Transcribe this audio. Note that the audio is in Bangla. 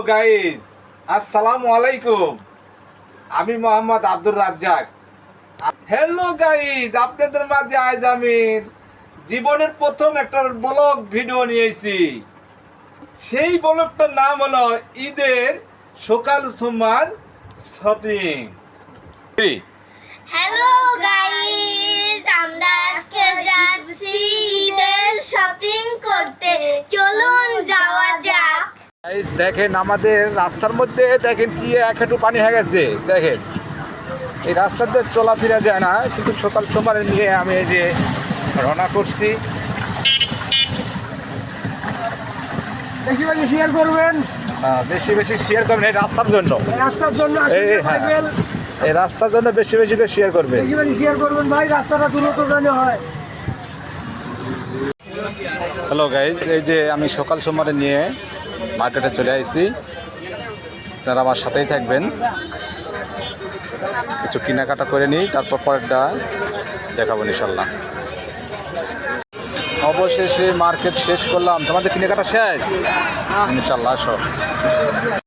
গাইস, আসসালামু আলাইকুম। আমি মোহাম্মদ আব্দুর রাজ্জাক। হ্যালো গাইস, আপনাদের মাঝে আজ আমি জীবনের প্রথম একটা ব্লগ ভিডিও নিয়েছি। সেই ব্লগটার নাম হলো ঈদের সকাল সময় শপিং। হ্যালো গাইস, আমরা আজকে যাচ্ছি ঈদের শপিং করতে। চলুন যাওয়া যাক। গাইস দেখেন, আমাদের রাস্তার মধ্যে দেখেন কি এক হাঁটু পানি হয়ে গেছে। দেখেন এই রাস্তাতে চলাফেরা যায় না, কিন্তু সকাল সময় নিয়ে আমি এই যে রওনা করছি। বেশি বেশি শেয়ার করবেন, বেশি বেশি শেয়ার করবেন এই রাস্তার জন্য। রাস্তার জন্য এই রাস্তার জন্য বেশি বেশি করে শেয়ার করবেন। বেশি বেশি শেয়ার করবেন ভাই, রাস্তাটা দ্রুত যেন হয়। হ্যালো গাইজ, এই যে আমি সকাল সময় নিয়ে মার্কেটে চলে আসছি। আপনারা আমার সাথেই থাকবেন, কিছু কেনাকাটা করে নিই, তারপর পরেরটা দেখাবো ইনশাল্লাহ। অবশেষে মার্কেট শেষ করলাম। তোমাদের কেনাকাটা শেষ ইনশাল্লাহ। সব